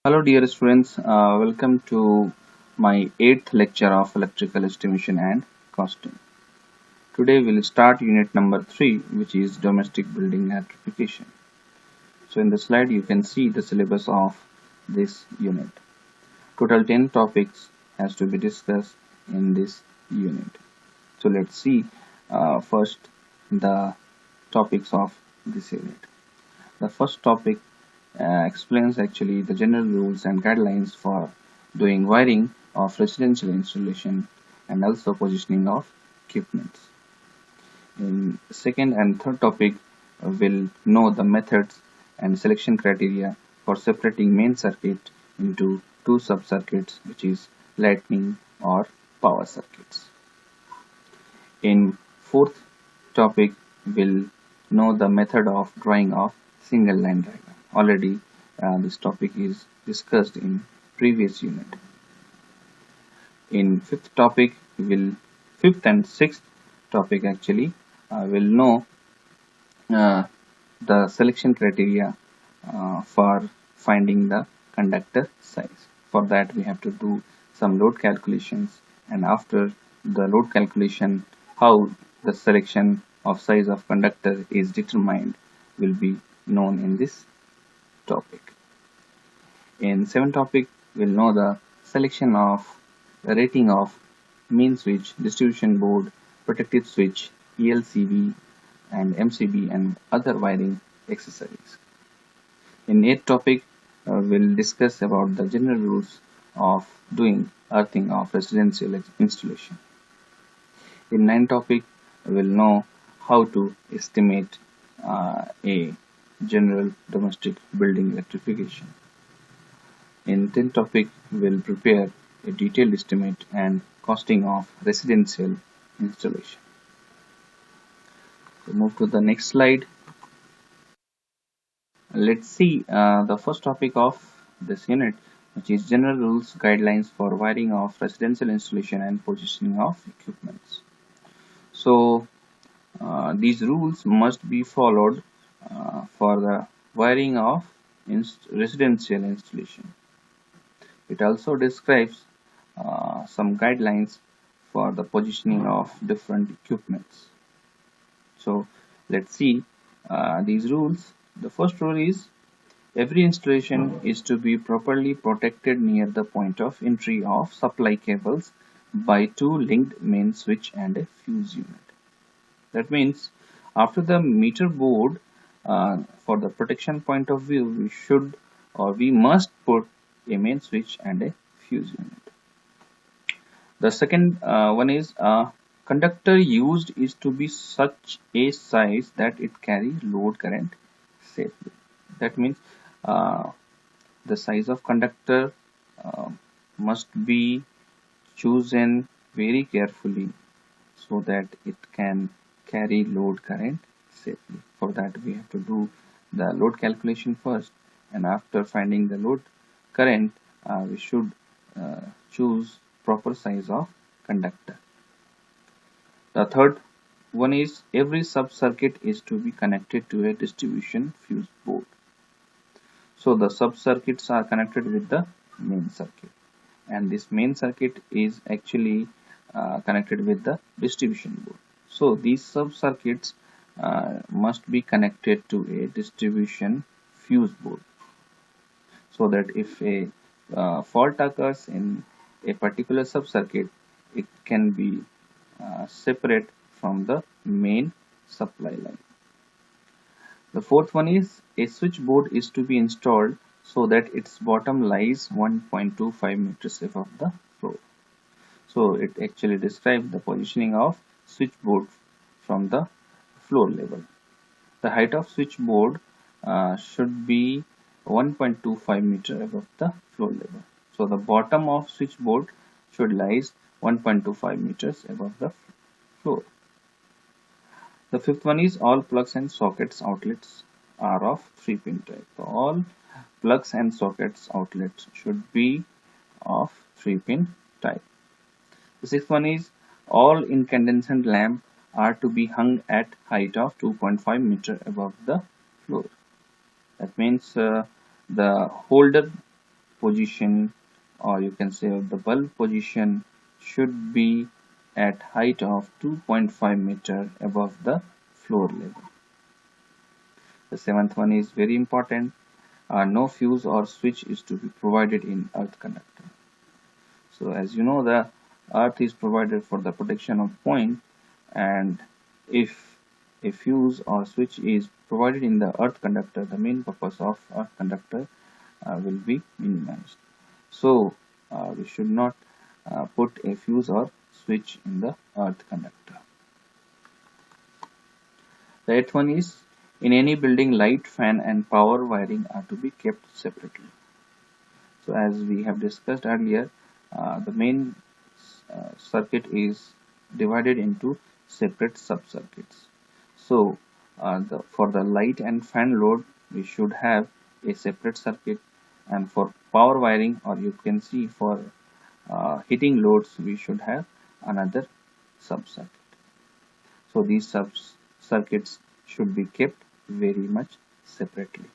Hello dear students, welcome to my 8th lecture of electrical estimation and costing. Today we'll start unit number 3, which is domestic building electrification. So in the slide you can see the syllabus of this unit. Total 10 topics has to be discussed in this unit. So let's see first the topics of this unit. The first topic explains actually the general rules and guidelines for doing wiring of residential installation and also positioning of equipments. In second and third topic, we'll know the methods and selection criteria for separating main circuit into two sub-circuits, which is lightning or power circuits. In fourth topic, we'll know the method of drawing of single line diagram. Already this topic is discussed in previous unit. In fifth and sixth topic actually will know the selection criteria for finding the conductor size. For that we have to do some load calculations, and after the load calculation, how the selection of size of conductor is determined will be known in this topic. In seventh topic, we'll know the selection of the rating of main switch, distribution board, protective switch, ELCB and MCB and other wiring accessories. In eighth topic, we'll discuss about the general rules of doing earthing of residential installation. In ninth topic, we'll know how to estimate a general domestic building electrification. In 10th topic, we'll prepare a detailed estimate and costing of residential installation. So move to the next slide. Let's see the first topic of this unit, which is general rules guidelines for wiring of residential installation and positioning of equipments. So these rules must be followed for the wiring of residential installation. It also describes some guidelines for the positioning of different equipments. So let's see these rules. The first rule is every installation is to be properly protected near the point of entry of supply cables by two linked main switch and a fuse unit. That means after the meter board, for the protection point of view, we must put a main switch and a fuse unit. The second one is conductor used is to be such a size that it carry load current safely. That means the size of conductor must be chosen very carefully so that it can carry load current safely. For that we have to do the load calculation first, and after finding the load current we should choose proper size of conductor. The third one is every sub-circuit is to be connected to a distribution fuse board. So the sub-circuits are connected with the main circuit, and this main circuit is actually connected with the distribution board. So these sub-circuits must be connected to a distribution fuse board, so that if a fault occurs in a particular sub-circuit, it can be separate from the main supply line. The fourth one is a switchboard is to be installed so that its bottom lies 1.25 meters above the floor. So it actually describes the positioning of switchboard from the floor level. The height of switchboard should be 1.25 meter above the floor level. So the bottom of switchboard should lies 1.25 meters above the floor. The fifth one is all plugs and sockets outlets are of 3-pin type. So all plugs and sockets outlets should be of 3-pin type. The sixth one is all incandescent lamp are to be hung at height of 2.5 meter above the floor. That means the holder position, or you can say the bulb position, should be at height of 2.5 meter above the floor level. The seventh one is very important. No fuse or switch is to be provided in earth conductor. So as you know, the earth is provided for the protection of point, and if a fuse or switch is provided in the earth conductor, the main purpose of earth conductor will be minimized. So we should not put a fuse or switch in the earth conductor. The eighth one is, in any building, light, fan and power wiring are to be kept separately. So as we have discussed earlier, the main circuit is divided into separate sub-circuits. So for the light and fan load, we should have a separate circuit, and for power wiring, or you can see for heating loads, we should have another sub-circuit. So these sub-circuits should be kept very much separately.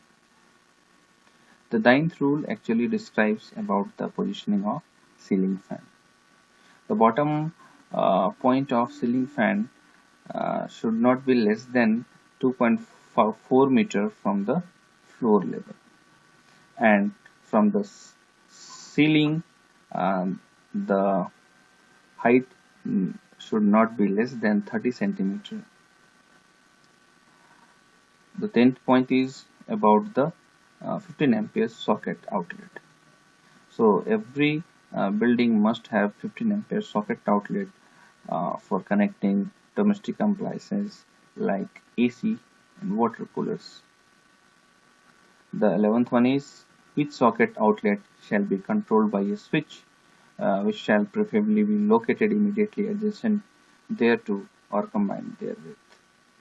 The ninth rule actually describes about the positioning of ceiling fan. The bottom point of ceiling fan should not be less than 2.4 meter from the floor level, and from the ceiling the height should not be less than 30 centimeter. The 10th point is about the 15 ampere socket outlet. So every building must have 15 ampere socket outlet for connecting domestic appliances like AC and water coolers. The 11th one is, each socket outlet shall be controlled by a switch which shall preferably be located immediately adjacent thereto or combined therewith.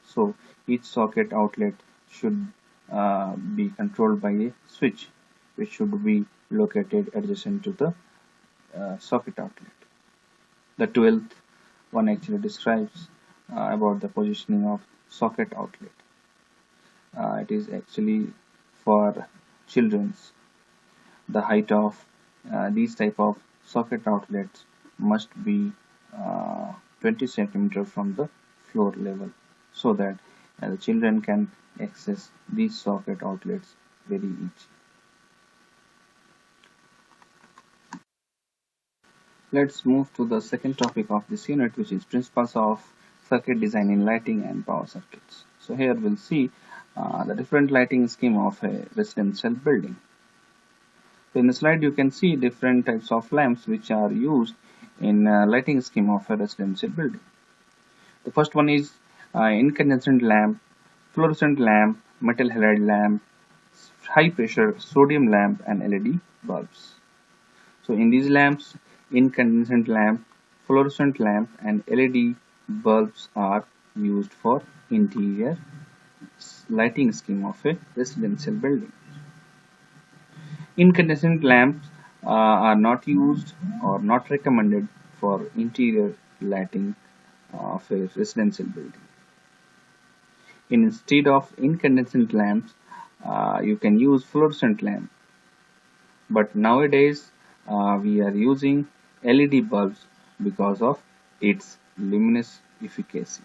So each socket outlet should be controlled by a switch which should be located adjacent to the socket outlet. The 12th one actually describes about the positioning of socket outlet. It is actually for children's. The height of these type of socket outlets must be 20 centimeter from the floor level, so that the children can access these socket outlets very easy. Let's move to the second topic of this unit, which is principles of circuit design in lighting and power circuits. So here we'll see the different lighting scheme of a residential building. So in the slide you can see different types of lamps which are used in lighting scheme of a residential building. The first one is incandescent lamp, fluorescent lamp, metal halide lamp, high pressure sodium lamp and LED bulbs. So in these lamps, incandescent lamp, fluorescent lamp and LED bulbs are used for interior lighting scheme of a residential building. Incandescent lamps are not used or not recommended for interior lighting of a residential building. Instead of incandescent lamps, you can use fluorescent lamp. But nowadays we are using LED bulbs because of its luminous efficacy.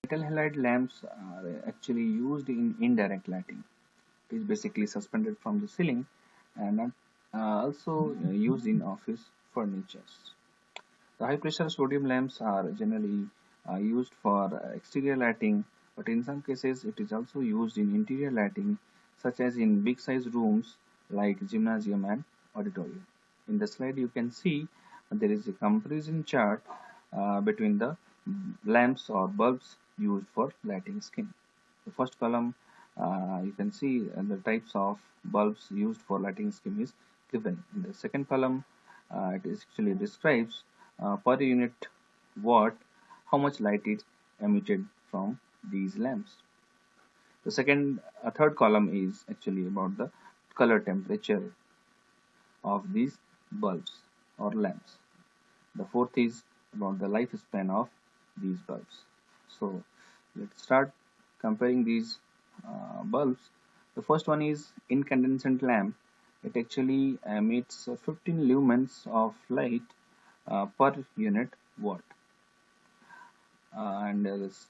Metal halide lamps are actually used in indirect lighting. It is basically suspended from the ceiling and also used in office furnitures. The high pressure sodium lamps are generally used for exterior lighting, but in some cases it is also used in interior lighting, such as in big size rooms like gymnasium and auditorium. In the slide you can see there is a comparison chart between the lamps or bulbs used for lighting scheme. The first column you can see the types of bulbs used for lighting scheme is given. In the second column it actually describes per unit watt how much light is emitted from these lamps. The third column is actually about the color temperature of these bulbs or lamps. The fourth is about the lifespan of these bulbs. So let's start comparing these bulbs. The first one is incandescent lamp. It actually emits 15 lumens of light per unit watt, and its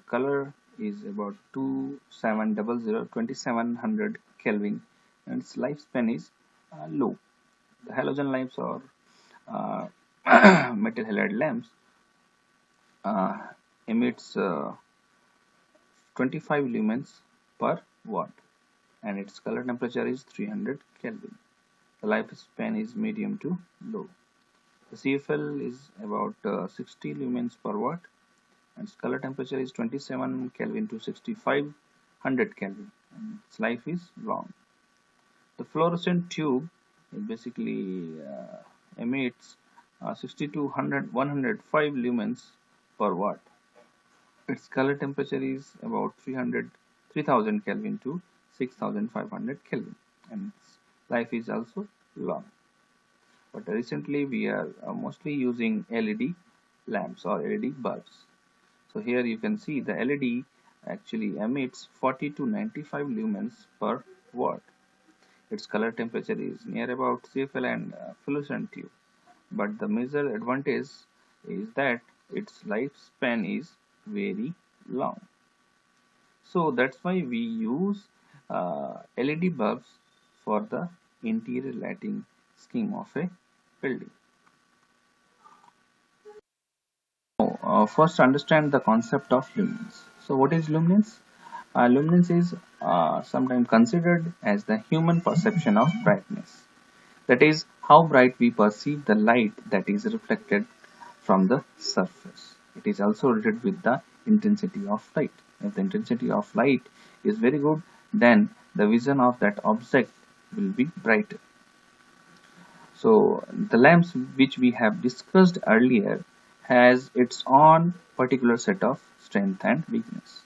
color is about 2700 Kelvin, and its lifespan is low. The halogen lamps or uh, metal halide lamps uh, emits 25 lumens per watt, and its color temperature is 300 Kelvin. The lifespan is medium to low. The CFL is about 60 lumens per watt, and its color temperature is 27 Kelvin to 6500 Kelvin, and its life is long. The fluorescent tube basically emits 60 to 105 lumens per watt. Its color temperature is about 3000 Kelvin to 6500 Kelvin, and its life is also long. But recently we are mostly using LED lamps or LED bulbs. So here you can see the LED actually emits 40 to 95 lumens per watt. Its color temperature is near about CFL and fluorescent tube. But the major advantage is that its lifespan is very long. So that's why we use LED bulbs for the interior lighting scheme of a building. First understand the concept of luminance. So what is luminance? Luminance is sometimes considered as the human perception of brightness. That is how bright we perceive the light that is reflected from the surface. It is also related with the intensity of light. If the intensity of light is very good, then the vision of that object will be brighter. So the lamps which we have discussed earlier has its own particular set of strength and weakness.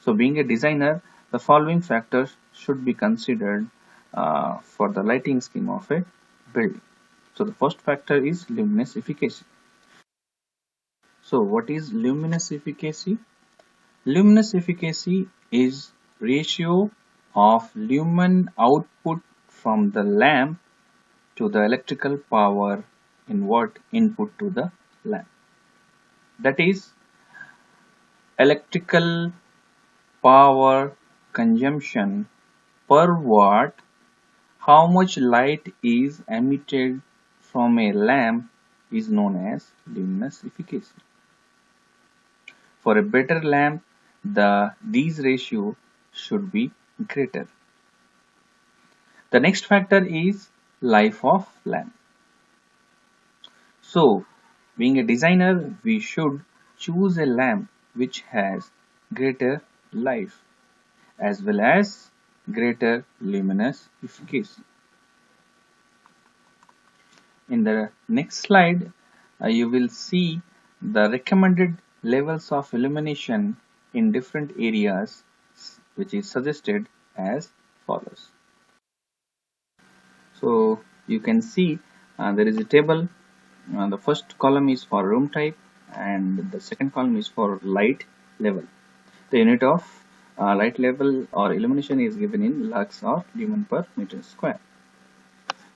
So being a designer, the following factors should be considered for the lighting scheme of a building. So the first factor is luminous efficacy. So what is luminous efficacy? Luminous efficacy is ratio of lumen output from the lamp to the electrical power input to the lamp. That is electrical power consumption per watt. How much light is emitted from a lamp is known as luminous efficacy. For a better lamp, these ratio should be greater. The next factor is life of lamp. So, being a designer, we should choose a lamp which has greater life as well as greater luminous efficacy. In the next slide, you will see the recommended levels of illumination in different areas, which is suggested as follows. So you can see there is a table. The first column is for room type and the second column is for light level. The unit of light level or illumination is given in lux or lumen per meter square.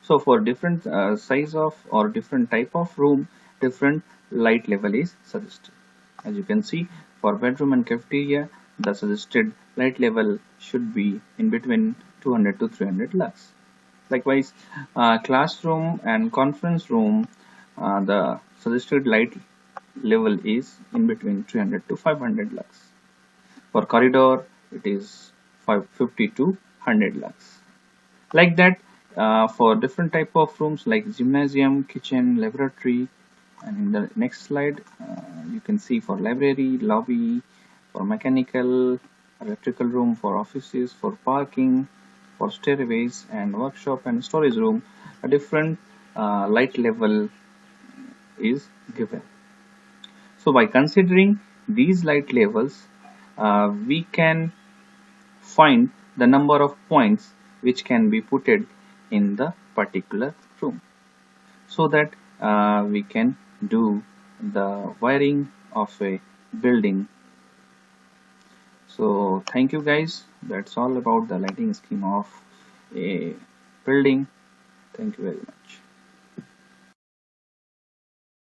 So for different size of or different type of room, different light level is suggested. As you can see, for bedroom and cafeteria, the suggested light level should be in between 200 to 300 lux. Likewise, classroom and conference room, the suggested light level is in between 300 to 500 lux. For corridor, it is 550 to 100 lux. Like that, for different type of rooms like gymnasium, kitchen, laboratory, and in the next slide, you can see for library, lobby, for mechanical, electrical room, for offices, for parking, for stairways and workshop and storage room, a different light level is given. So by considering these light levels, we can find the number of points which can be putted in the particular room, so that we can do the wiring of a building. So thank you guys. That's all about the lighting scheme of a building. Thank you very much.